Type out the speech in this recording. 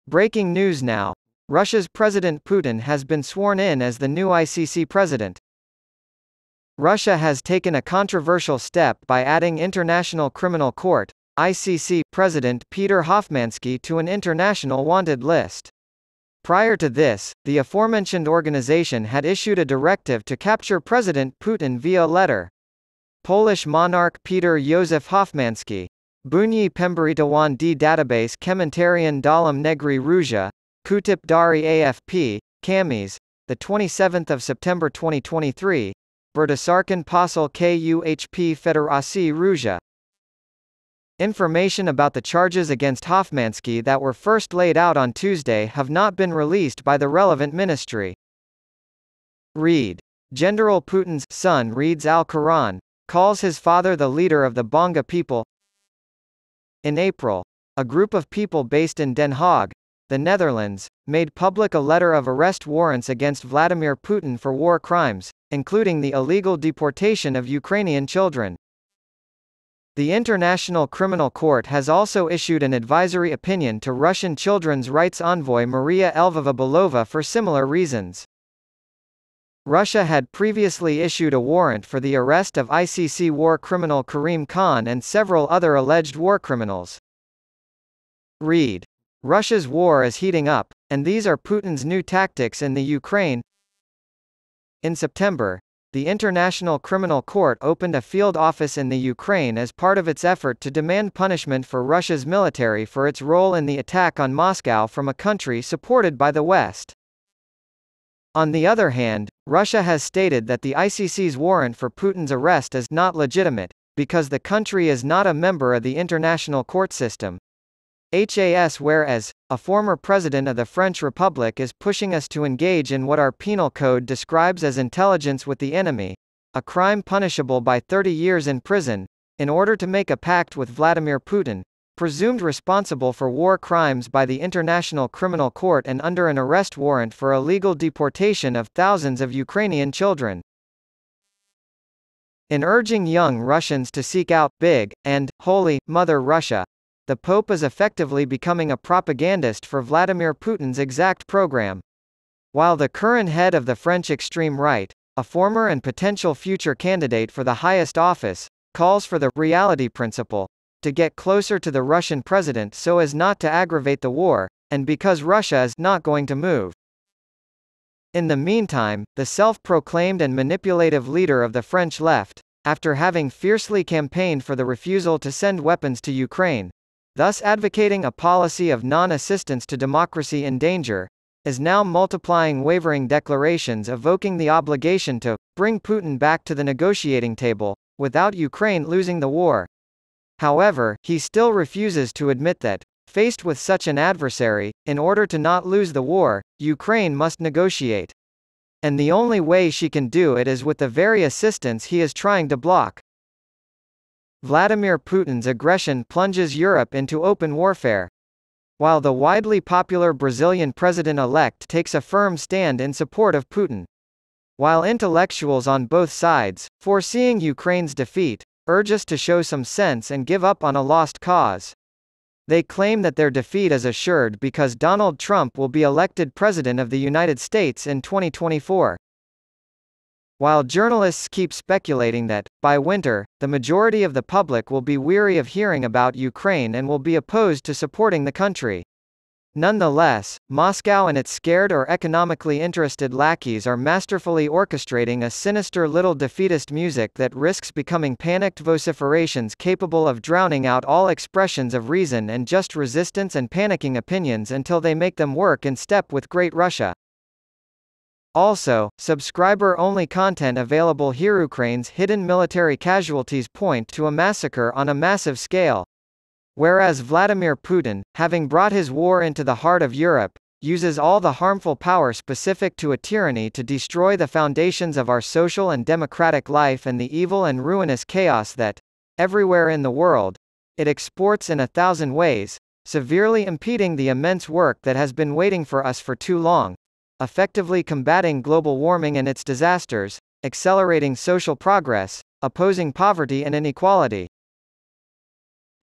Breaking news now. Russia's President Putin has been sworn in as the new ICC president. Russia has taken a controversial step by adding International Criminal Court, ICC, President Peter Hofmansky to an international wanted list. Prior to this, the aforementioned organization had issued a directive to capture President Putin via letter. Polish monarch Peter Józef Hofmansky, Bunyi Pemberitawan di database Kementarian Dalam Negeri Rusia, Kutip dari AFP, Kamis, the 27th of September 2023, berdasarkan Pasal KUHP Federasi Rusia. Information about the charges against Hofmansky that were first laid out on Tuesday have not been released by the relevant ministry. Read. General Putin's son reads Al-Quran, calls his father the leader of the Bonga people. In April, a group of people based in Den Haag, the Netherlands, made public a letter of arrest warrants against Vladimir Putin for war crimes, including the illegal deportation of Ukrainian children. The International Criminal Court has also issued an advisory opinion to Russian children's rights envoy Maria Lvova-Belova for similar reasons. Russia had previously issued a warrant for the arrest of ICC war criminal Karim Khan and several other alleged war criminals. Read. Russia's war is heating up, and these are Putin's new tactics in the Ukraine. In September, the International Criminal Court opened a field office in the Ukraine as part of its effort to demand punishment for Russia's military for its role in the attack on Moscow from a country supported by the West. On the other hand, Russia has stated that the ICC's warrant for Putin's arrest is not legitimate, because the country is not a member of the international court system. Whereas, a former president of the French Republic is pushing us to engage in what our penal code describes as intelligence with the enemy, a crime punishable by 30 years in prison, in order to make a pact with Vladimir Putin, presumed responsible for war crimes by the International Criminal Court and under an arrest warrant for illegal deportation of thousands of Ukrainian children. In urging young Russians to seek out Big and Holy Mother Russia, the Pope is effectively becoming a propagandist for Vladimir Putin's exact program. While the current head of the French extreme right, a former and potential future candidate for the highest office, calls for the reality principle, to get closer to the Russian president so as not to aggravate the war, and because Russia is not going to move. In the meantime, the self-proclaimed and manipulative leader of the French left, after having fiercely campaigned for the refusal to send weapons to Ukraine, thus advocating a policy of non-assistance to democracy in danger, is now multiplying wavering declarations evoking the obligation to bring Putin back to the negotiating table, without Ukraine losing the war. However, he still refuses to admit that, faced with such an adversary, in order to not lose the war, Ukraine must negotiate. And the only way she can do it is with the very assistance he is trying to block. Vladimir Putin's aggression plunges Europe into open warfare. While the widely popular Brazilian president-elect takes a firm stand in support of Putin. While intellectuals on both sides, foreseeing Ukraine's defeat, urge us to show some sense and give up on a lost cause. They claim that their defeat is assured because Donald Trump will be elected President of the United States in 2024. While journalists keep speculating that, by winter, the majority of the public will be weary of hearing about Ukraine and will be opposed to supporting the country. Nonetheless, Moscow and its scared or economically interested lackeys are masterfully orchestrating a sinister little defeatist music that risks becoming panicked vociferations capable of drowning out all expressions of reason and just resistance and panicking opinions until they make them work in step with Great Russia. Also, subscriber-only content available here. Ukraine's hidden military casualties point to a massacre on a massive scale. Whereas Vladimir Putin, having brought his war into the heart of Europe, uses all the harmful power specific to a tyranny to destroy the foundations of our social and democratic life and the evil and ruinous chaos that, everywhere in the world, it exports in 1,000 ways, severely impeding the immense work that has been waiting for us for too long, effectively combating global warming and its disasters, accelerating social progress, opposing poverty and inequality.